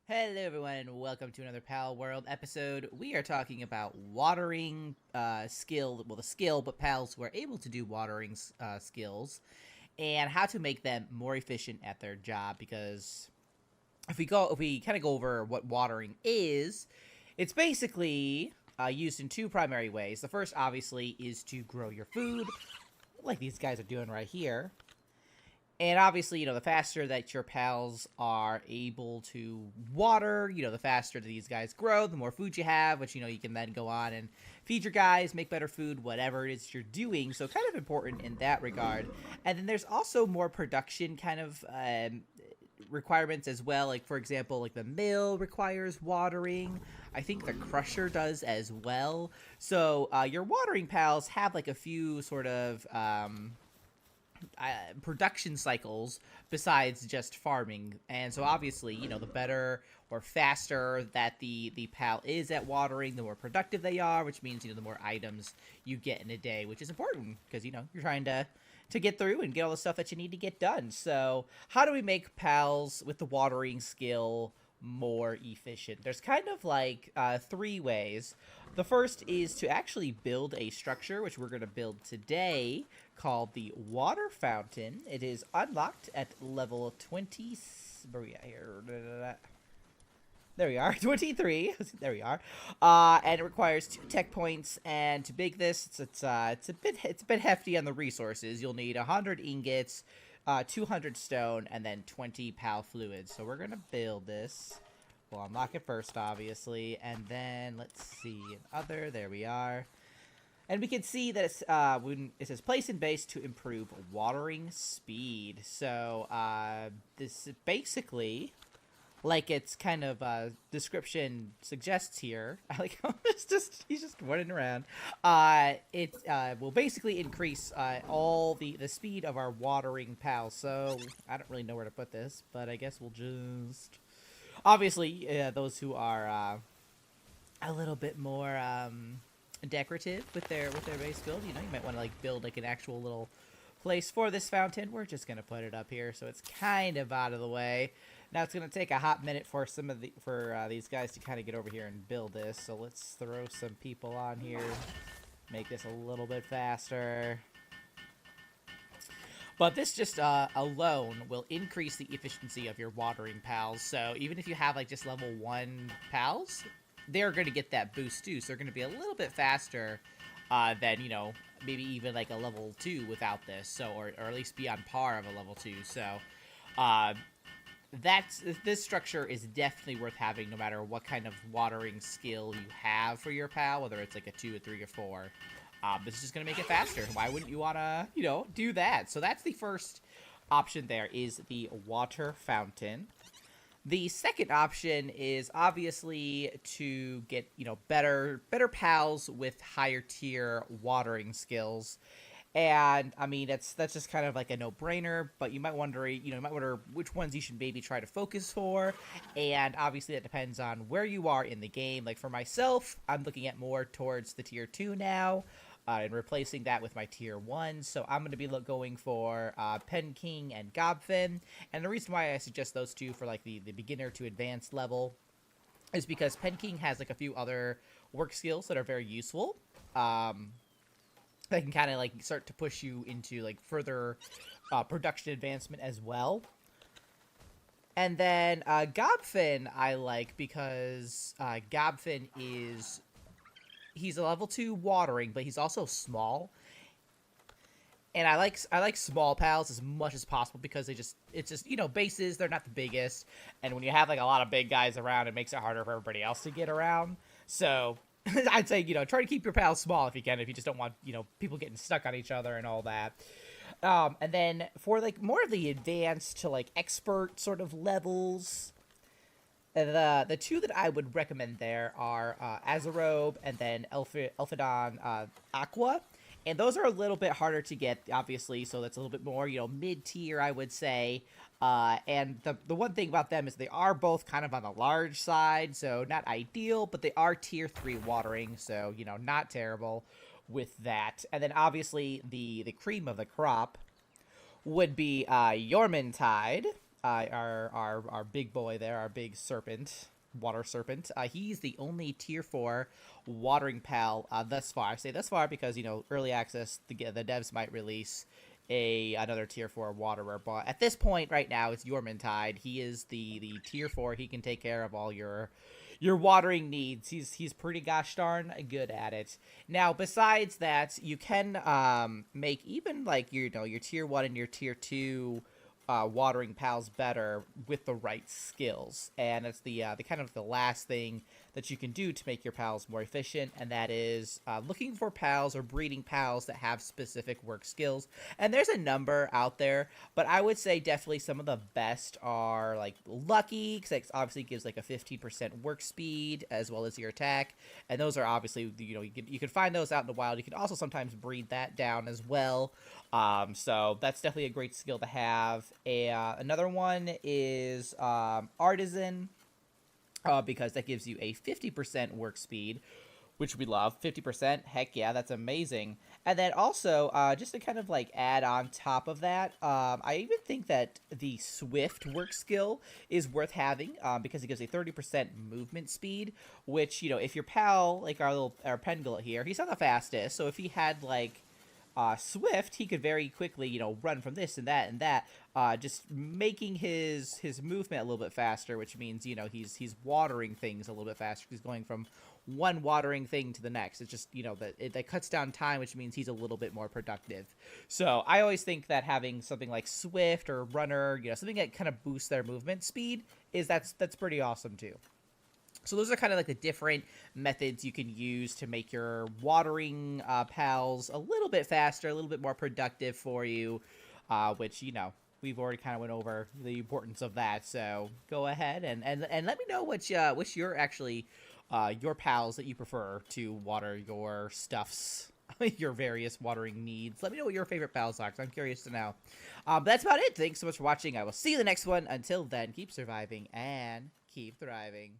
Hello everyone and welcome to another Palworld episode. We are talking about watering skill, well the skill, but pals who are able to do watering skills and how to make them more efficient at their job because if we kind of go over what watering is, it's basically used in two primary ways. The first obviously is to grow your food like these guys are doing right here. And obviously, the faster that your pals are able to water, the faster that these guys grow, the more food you have, which, you can then go on and feed your guys, make better food, whatever it is you're doing. So kind of important in that regard. And then there's also more production kind of requirements as well. Like, for example, like the mill requires watering. I think the crusher does as well. So your watering pals have like a few sort of production cycles besides just farming. And so obviously, the better or faster that the pal is at watering, the more productive they are, which means, the more items you get in a day, which is important because, you're trying to get through and get all the stuff that you need to get done. So how do we make pals with the watering skill more efficient? There's kind of like three ways. The first is to actually build a structure, which we're going to build today, called the water fountain. It is unlocked at level 20. Where are we at here? There we are, 23. There we are. And it requires 2 tech points. And to make this, it's a bit hefty on the resources. You'll need 100 ingots, 200 stone, and then 20 pal fluids. So we're gonna build this. We'll unlock it first, obviously, and then let's see another. There we are. And we can see that it's when it says place in base to improve watering speed. So this is basically, like its kind of description suggests here, I like how he's just running around. It will basically increase all the speed of our watering pals. So I don't really know where to put this, but I guess we'll just obviously those who are a little bit more decorative with their base build, you might want to like build like an actual little place for this fountain. We're just gonna put it up here so it's kind of out of the way. Now it's gonna take a hot minute for these guys to kind of get over here and build this. So let's throw some people on here, make this a little bit faster. But this just alone will increase the efficiency of your watering pals. So even if you have like just level 1 pals, they're going to get that boost too. So they're going to be a little bit faster than, maybe even like a level 2 without this. So, or at least be on par of a level 2. So this structure is definitely worth having no matter what kind of watering skill you have for your pal, whether it's like a 2, a 3, or 4. This is just going to make it faster. Why wouldn't you want to, do that? So that's the first option there, is the water fountain. The second option is obviously to get, better pals with higher tier watering skills. And I mean, that's just kind of like a no-brainer, but you might wonder, which ones you should maybe try to focus for. And obviously that depends on where you are in the game. Like for myself, I'm looking at more towards the tier 2 now. And replacing that with my tier 1. So I'm going to be going for Pen King and Gobfin. And the reason why I suggest those two for like the beginner to advanced level is because Pen King has like a few other work skills that are very useful. That can kind of like start to push you into like further production advancement as well. And then Gobfin I like because Gobfin is... he's a level 2 watering, but he's also small. And I like small pals as much as possible because it's just, bases, they're not the biggest. And when you have like a lot of big guys around, it makes it harder for everybody else to get around. So I'd say, try to keep your pals small if you can, if you just don't want, people getting stuck on each other and all that. And then for like more of the advanced to like expert sort of levels, the two that I would recommend there are Azarobe and then Elphidon Aqua. And those are a little bit harder to get, obviously, so that's a little bit more, mid-tier, I would say. And the one thing about them is they are both kind of on the large side, so not ideal, but they are tier 3 watering, so, not terrible with that. And then, obviously, the cream of the crop would be Yormintide. our big boy there, our big serpent, water serpent. He's the only tier 4 watering pal thus far. I say thus far because, early access, the devs might release another tier 4 waterer, but at this point right now it's Yormintide. He is the tier 4. He can take care of all your watering needs. He's pretty gosh darn good at it. Now, besides that, you can make even like your tier 1 and your tier 2 watering pals better with the right skills, and it's the kind of the last thing that you can do to make your pals more efficient, and that is looking for pals or breeding pals that have specific work skills. And there's a number out there, but I would say definitely some of the best are like Lucky, because it obviously gives like a 15% work speed as well as your attack, and those are obviously you can find those out in the wild. You can also sometimes breed that down as well. So that's definitely a great skill to have. Another one is Artisan, because that gives you a 50% work speed, which we love. 50%, heck yeah, that's amazing. And then also, just to kind of like add on top of that, I even think that the Swift work skill is worth having, because it gives a 30% movement speed, which, if your pal, like our Pengullet here, he's not the fastest, so if he had like Swift, he could very quickly, run from this and that and that, just making his movement a little bit faster, which means, he's watering things a little bit faster. He's going from one watering thing to the next. It's just, that cuts down time, which means he's a little bit more productive. So I always think that having something like Swift or Runner, something that kind of boosts their movement speed, that's pretty awesome too. So those are kind of like the different methods you can use to make your watering pals a little bit faster, a little bit more productive for you, which, we've already kind of went over the importance of that. So go ahead and let me know which your actually your pals that you prefer to water your stuffs, your various watering needs. Let me know what your favorite pals are, because I'm curious to know. But that's about it. Thanks so much for watching. I will see you in the next one. Until then, keep surviving and keep thriving.